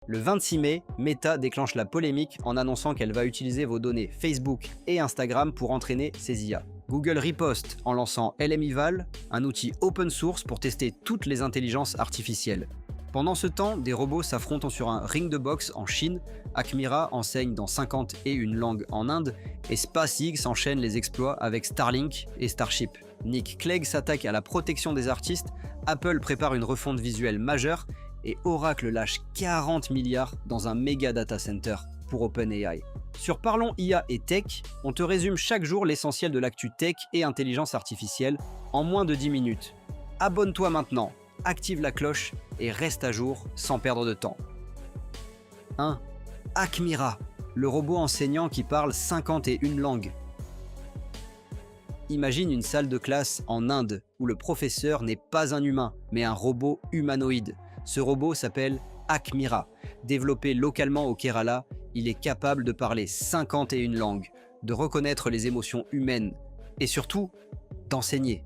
Le 26 mai, Meta déclenche la polémique en annonçant qu'elle va utiliser vos données Facebook et Instagram pour entraîner ses IA. Google riposte en lançant LMIVAL, un outil open source pour tester toutes les intelligences artificielles. Pendant ce temps, des robots s'affrontent sur un ring de boxe en Chine, Acmira enseigne dans 51 langues en Inde, et SpaceX enchaîne les exploits avec Starlink et Starship. Nick Clegg s'attaque à la protection des artistes, Apple prépare une refonte visuelle majeure, et Oracle lâche 40 milliards dans un méga data center pour OpenAI. Sur Parlons IA et Tech, on te résume chaque jour l'essentiel de l'actu tech et intelligence artificielle en moins de 10 minutes. Abonne-toi maintenant, active la cloche et reste à jour sans perdre de temps. 1. Acmira, le robot enseignant qui parle 51 langues. Imagine une salle de classe en Inde où le professeur n'est pas un humain, mais un robot humanoïde. Ce robot s'appelle Acmira. Développé localement au Kerala, il est capable de parler 51 langues, de reconnaître les émotions humaines et surtout d'enseigner.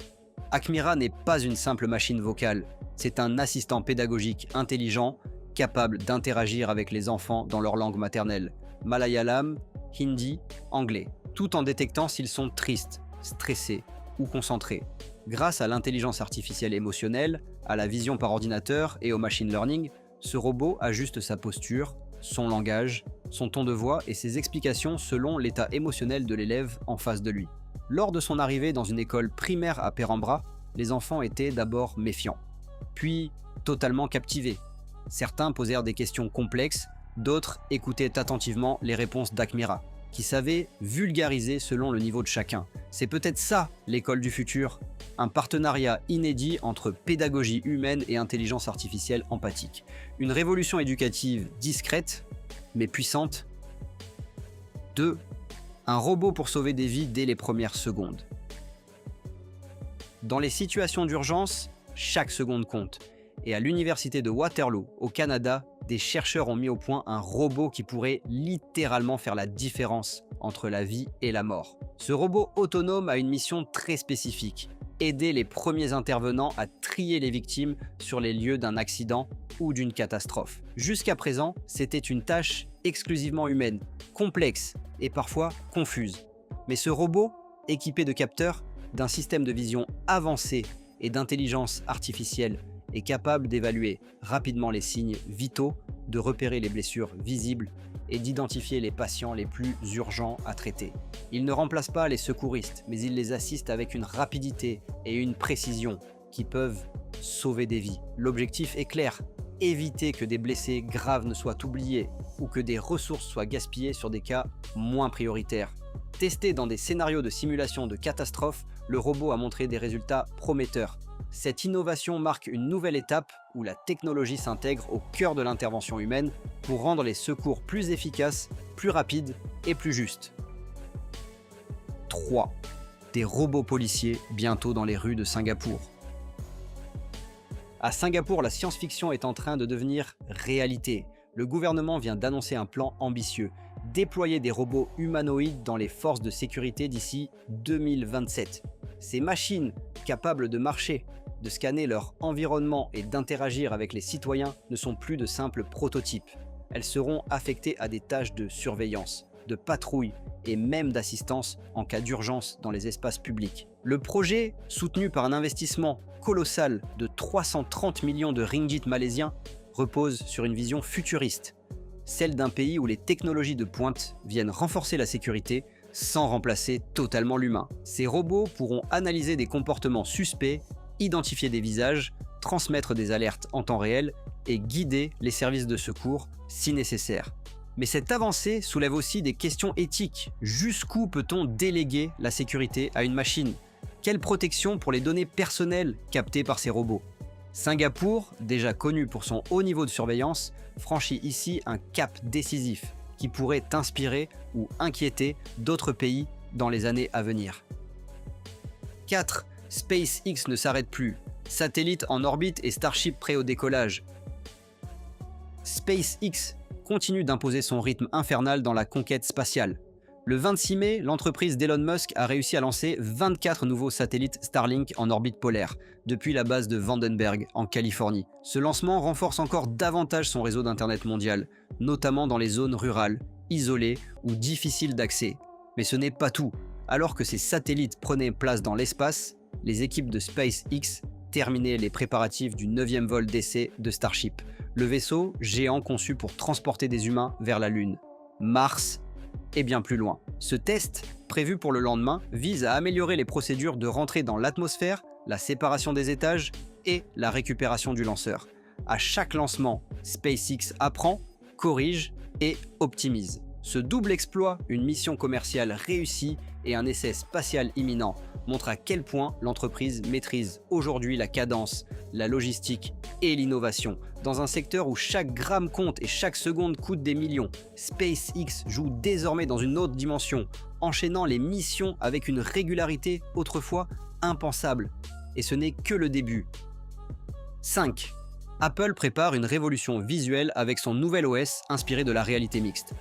Acmira n'est pas une simple machine vocale, c'est un assistant pédagogique intelligent capable d'interagir avec les enfants dans leur langue maternelle, malayalam, hindi, anglais, tout en détectant s'ils sont tristes, stressés ou concentrés. Grâce à l'intelligence artificielle émotionnelle, à la vision par ordinateur et au machine learning, ce robot ajuste sa posture, son langage, son ton de voix et ses explications selon l'état émotionnel de l'élève en face de lui. Lors de son arrivée dans une école primaire à Perambra, les enfants étaient d'abord méfiants, puis totalement captivés. Certains posèrent des questions complexes, d'autres écoutaient attentivement les réponses d'Acmira, qui savait vulgariser selon le niveau de chacun. C'est peut-être ça, l'école du futur, un partenariat inédit entre pédagogie humaine et intelligence artificielle empathique. Une révolution éducative discrète, mais puissante. 2. Un robot pour sauver des vies dès les premières secondes. Dans les situations d'urgence, chaque seconde compte. Et à l'université de Waterloo, au Canada, des chercheurs ont mis au point un robot qui pourrait littéralement faire la différence entre la vie et la mort. Ce robot autonome a une mission très spécifique, aider les premiers intervenants à trier les victimes sur les lieux d'un accident ou d'une catastrophe. Jusqu'à présent, c'était une tâche exclusivement humaine, complexe et parfois confuse. Mais ce robot, équipé de capteurs, d'un système de vision avancé et d'intelligence artificielle, est capable d'évaluer rapidement les signes vitaux, de repérer les blessures visibles et d'identifier les patients les plus urgents à traiter. Il ne remplace pas les secouristes, mais il les assiste avec une rapidité et une précision qui peuvent sauver des vies. L'objectif est clair, éviter que des blessés graves ne soient oubliés ou que des ressources soient gaspillées sur des cas moins prioritaires. Testé dans des scénarios de simulation de catastrophes, le robot a montré des résultats prometteurs. Cette innovation marque une nouvelle étape où la technologie s'intègre au cœur de l'intervention humaine pour rendre les secours plus efficaces, plus rapides et plus justes. 3. Des robots policiers bientôt dans les rues de Singapour. À Singapour, la science-fiction est en train de devenir réalité. Le gouvernement vient d'annoncer un plan ambitieux, déployer des robots humanoïdes dans les forces de sécurité d'ici 2027. Ces machines, capables de marcher, de scanner leur environnement et d'interagir avec les citoyens, ne sont plus de simples prototypes. Elles seront affectées à des tâches de surveillance, de patrouille et même d'assistance en cas d'urgence dans les espaces publics. Le projet, soutenu par un investissement colossal de 330 millions de ringgit malaisiens, repose sur une vision futuriste, celle d'un pays où les technologies de pointe viennent renforcer la sécurité sans remplacer totalement l'humain. Ces robots pourront analyser des comportements suspects, identifier des visages, transmettre des alertes en temps réel et guider les services de secours si nécessaire. Mais cette avancée soulève aussi des questions éthiques. Jusqu'où peut-on déléguer la sécurité à une machine? Quelle protection pour les données personnelles captées par ces robots? Singapour, déjà connu pour son haut niveau de surveillance, franchit ici un cap décisif qui pourrait inspirer ou inquiéter d'autres pays dans les années à venir. 4. SpaceX ne s'arrête plus. Satellite en orbite et Starship prêt au décollage. SpaceX continue d'imposer son rythme infernal dans la conquête spatiale. Le 26 mai, l'entreprise d'Elon Musk a réussi à lancer 24 nouveaux satellites Starlink en orbite polaire, depuis la base de Vandenberg, en Californie. Ce lancement renforce encore davantage son réseau d'Internet mondial, notamment dans les zones rurales, isolées ou difficiles d'accès. Mais ce n'est pas tout. Alors que ces satellites prenaient place dans l'espace, les équipes de SpaceX terminaient les préparatifs du 9e vol d'essai de Starship, le vaisseau géant conçu pour transporter des humains vers la Lune, Mars et bien plus loin. Ce test, prévu pour le lendemain, vise à améliorer les procédures de rentrée dans l'atmosphère, la séparation des étages et la récupération du lanceur. À chaque lancement, SpaceX apprend, corrige et optimise. Ce double exploit, une mission commerciale réussie et un essai spatial imminent, montre à quel point l'entreprise maîtrise aujourd'hui la cadence, la logistique et l'innovation. Dans un secteur où chaque gramme compte et chaque seconde coûte des millions, SpaceX joue désormais dans une autre dimension, enchaînant les missions avec une régularité autrefois impensable. Et ce n'est que le début. 5. Apple prépare une révolution visuelle avec son nouvel OS inspiré de la réalité mixte.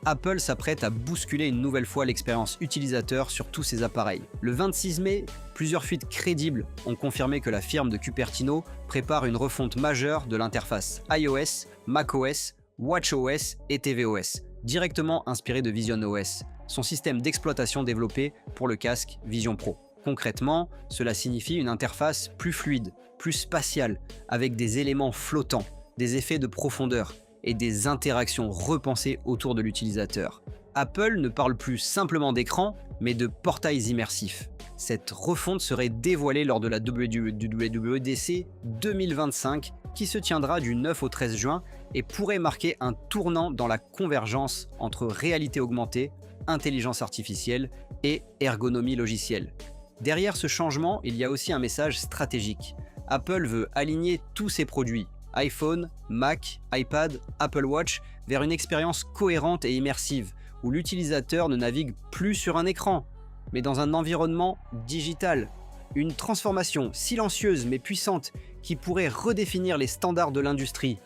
Apple s'apprête à bousculer une nouvelle fois l'expérience utilisateur sur tous ses appareils. Le 26 mai, plusieurs fuites crédibles ont confirmé que la firme de Cupertino prépare une refonte majeure de l'interface iOS, macOS, watchOS et tvOS, directement inspirée de visionOS, son système d'exploitation développé pour le casque Vision Pro. Concrètement, cela signifie une interface plus fluide, plus spatiale, avec des éléments flottants, des effets de profondeur et des interactions repensées autour de l'utilisateur. Apple ne parle plus simplement d'écran, mais de portails immersifs. Cette refonte serait dévoilée lors de la WWDC 2025 qui se tiendra du 9 au 13 juin et pourrait marquer un tournant dans la convergence entre réalité augmentée, intelligence artificielle et ergonomie logicielle. Derrière ce changement, il y a aussi un message stratégique. Apple veut aligner tous ses produits, iPhone, Mac, iPad, Apple Watch, vers une expérience cohérente et immersive, où l'utilisateur ne navigue plus sur un écran, mais dans un environnement digital. Une transformation silencieuse mais puissante qui pourrait redéfinir les standards de l'industrie.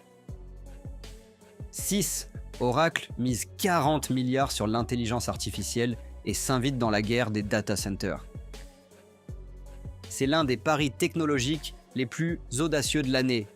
6. Oracle mise 40 milliards sur l'intelligence artificielle et s'invite dans la guerre des data centers. C'est l'un des paris technologiques les plus audacieux de l'année.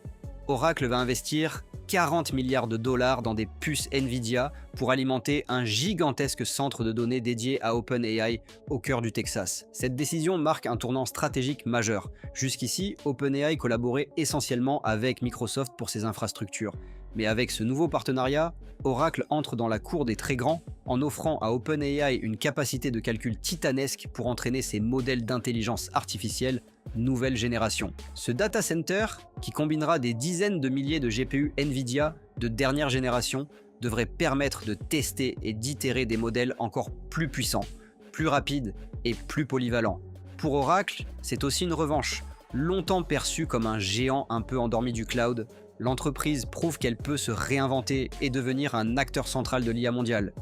Oracle va investir 40 milliards de dollars dans des puces Nvidia pour alimenter un gigantesque centre de données dédié à OpenAI au cœur du Texas. Cette décision marque un tournant stratégique majeur. Jusqu'ici, OpenAI collaborait essentiellement avec Microsoft pour ses infrastructures. Mais avec ce nouveau partenariat, Oracle entre dans la cour des très grands en offrant à OpenAI une capacité de calcul titanesque pour entraîner ses modèles d'intelligence artificielle nouvelle génération. Ce data center, qui combinera des dizaines de milliers de GPU Nvidia de dernière génération, devrait permettre de tester et d'itérer des modèles encore plus puissants, plus rapides et plus polyvalents. Pour Oracle, c'est aussi une revanche. Longtemps perçue comme un géant un peu endormi du cloud, l'entreprise prouve qu'elle peut se réinventer et devenir un acteur central de l'IA mondiale.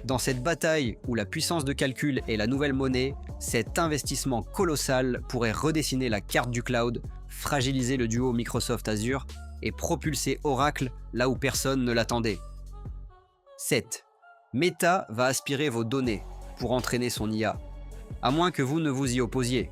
Dans cette bataille où la puissance de calcul est la nouvelle monnaie, cet investissement colossal pourrait redessiner la carte du cloud, fragiliser le duo Microsoft Azure et propulser Oracle là où personne ne l'attendait. 7. Meta va aspirer vos données pour entraîner son IA, à moins que vous ne vous y opposiez.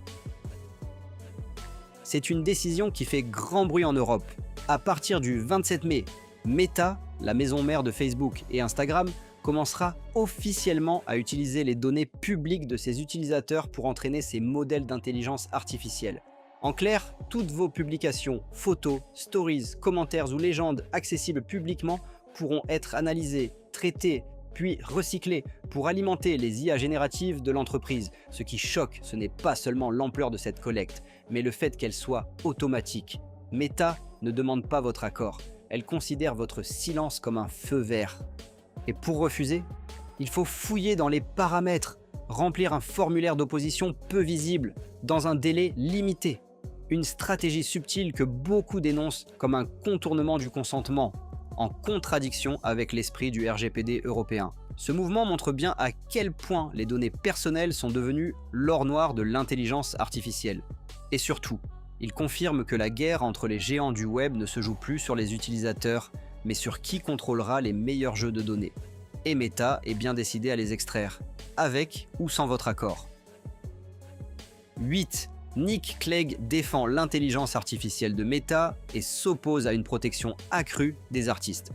C'est une décision qui fait grand bruit en Europe. À partir du 27 mai, Meta, la maison mère de Facebook et Instagram, commencera officiellement à utiliser les données publiques de ses utilisateurs pour entraîner ses modèles d'intelligence artificielle. En clair, toutes vos publications, photos, stories, commentaires ou légendes accessibles publiquement pourront être analysées, traitées, puis recyclées pour alimenter les IA génératives de l'entreprise. Ce qui choque, ce n'est pas seulement l'ampleur de cette collecte, mais le fait qu'elle soit automatique. Meta ne demande pas votre accord, elle considère votre silence comme un feu vert. Et pour refuser, il faut fouiller dans les paramètres, remplir un formulaire d'opposition peu visible, dans un délai limité. Une stratégie subtile que beaucoup dénoncent comme un contournement du consentement, en contradiction avec l'esprit du RGPD européen. Ce mouvement montre bien à quel point les données personnelles sont devenues l'or noir de l'intelligence artificielle. Et surtout, il confirme que la guerre entre les géants du web ne se joue plus sur les utilisateurs, mais sur qui contrôlera les meilleurs jeux de données. et Meta est bien décidé à les extraire, avec ou sans votre accord. 8. Nick Clegg défend l'intelligence artificielle de Meta et s'oppose à une protection accrue des artistes.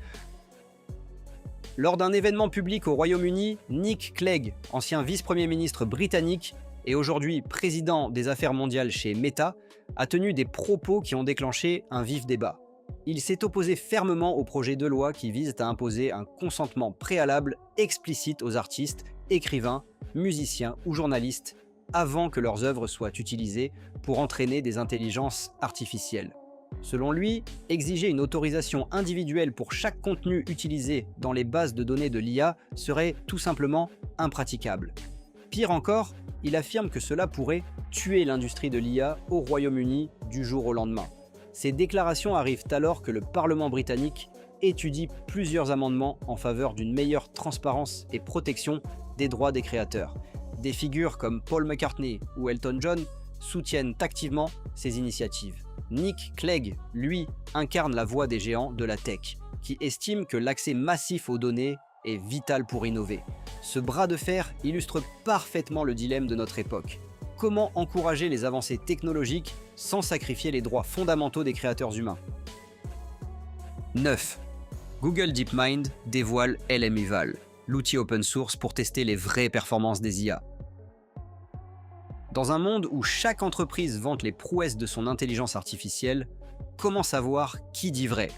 Lors d'un événement public au Royaume-Uni, Nick Clegg, ancien vice-premier ministre britannique et aujourd'hui président des affaires mondiales chez Meta, a tenu des propos qui ont déclenché un vif débat. Il s'est opposé fermement au projet de loi qui vise à imposer un consentement préalable explicite aux artistes, écrivains, musiciens ou journalistes avant que leurs œuvres soient utilisées pour entraîner des intelligences artificielles. Selon lui, exiger une autorisation individuelle pour chaque contenu utilisé dans les bases de données de l'IA serait tout simplement impraticable. Pire encore, il affirme que cela pourrait tuer l'industrie de l'IA au Royaume-Uni du jour au lendemain. Ces déclarations arrivent alors que le Parlement britannique étudie plusieurs amendements en faveur d'une meilleure transparence et protection des droits des créateurs. Des figures comme Paul McCartney ou Elton John soutiennent activement ces initiatives. Nick Clegg, lui, incarne la voix des géants de la tech, qui estiment que l'accès massif aux données est vital pour innover. Ce bras de fer illustre parfaitement le dilemme de notre époque. Comment encourager les avancées technologiques sans sacrifier les droits fondamentaux des créateurs humains? 9. Google DeepMind dévoile LM-Eval, l'outil open source pour tester les vraies performances des IA. Dans un monde où chaque entreprise vante les prouesses de son intelligence artificielle, comment savoir qui dit vrai?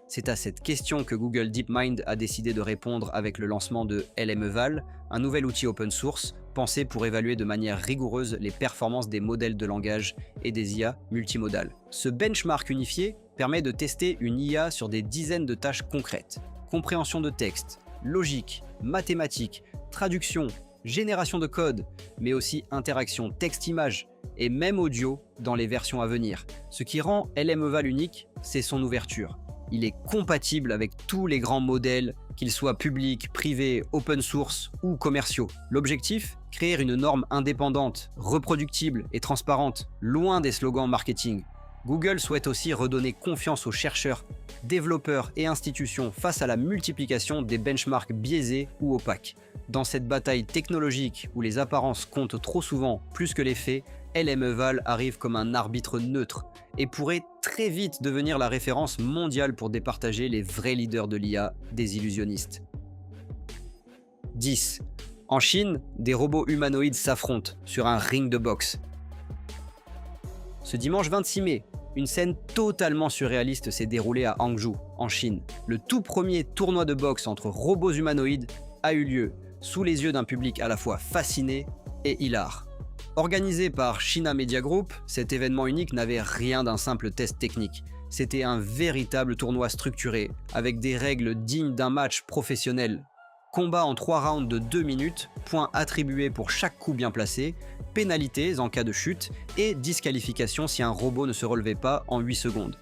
C'est à cette question que Google DeepMind a décidé de répondre avec le lancement de LM-Eval, un nouvel outil open source pensé pour évaluer de manière rigoureuse les performances des modèles de langage et des IA multimodales. Ce benchmark unifié permet de tester une IA sur des dizaines de tâches concrètes. Compréhension de texte, logique, mathématiques, traduction, génération de code, mais aussi interaction texte-image et même audio dans les versions à venir. Ce qui rend LM-Eval unique, c'est son ouverture. Il est compatible avec tous les grands modèles, qu'ils soient publics, privés, open source ou commerciaux. L'objectif, créer une norme indépendante, reproductible et transparente, loin des slogans marketing. Google souhaite aussi redonner confiance aux chercheurs, développeurs et institutions face à la multiplication des benchmarks biaisés ou opaques. Dans cette bataille technologique où les apparences comptent trop souvent plus que les faits, LM-Eval arrive comme un arbitre neutre et pourrait très vite devenir la référence mondiale pour départager les vrais leaders de l'IA des illusionnistes. 10. En Chine, des robots humanoïdes s'affrontent sur un ring de boxe. Ce dimanche 26 mai, une scène totalement surréaliste s'est déroulée à Hangzhou, en Chine. Le tout premier tournoi de boxe entre robots humanoïdes a eu lieu sous les yeux d'un public à la fois fasciné et hilar. Organisé par China Media Group, cet événement unique n'avait rien d'un simple test technique. C'était un véritable tournoi structuré, avec des règles dignes d'un match professionnel. Combat en 3 rounds de 2 minutes, points attribués pour chaque coup bien placé, pénalités en cas de chute et disqualification si un robot ne se relevait pas en 8 secondes.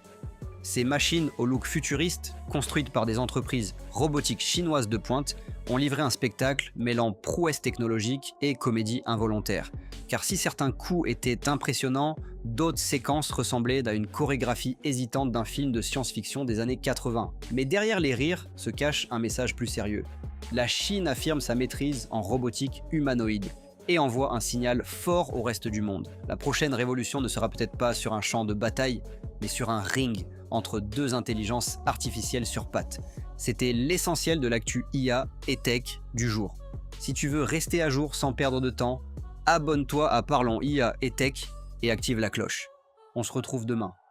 Ces machines au look futuriste, construites par des entreprises robotiques chinoises de pointe, ont livré un spectacle mêlant prouesse technologique et comédie involontaire. Car si certains coups étaient impressionnants, d'autres séquences ressemblaient à une chorégraphie hésitante d'un film de science-fiction des années 80. Mais derrière les rires se cache un message plus sérieux. La Chine affirme sa maîtrise en robotique humanoïde et envoie un signal fort au reste du monde. La prochaine révolution ne sera peut-être pas sur un champ de bataille, mais sur un ring entre deux intelligences artificielles sur pattes. C'était l'essentiel de l'actu IA et tech du jour. Si tu veux rester à jour sans perdre de temps, abonne-toi à Parlons IA et Tech et active la cloche. On se retrouve demain.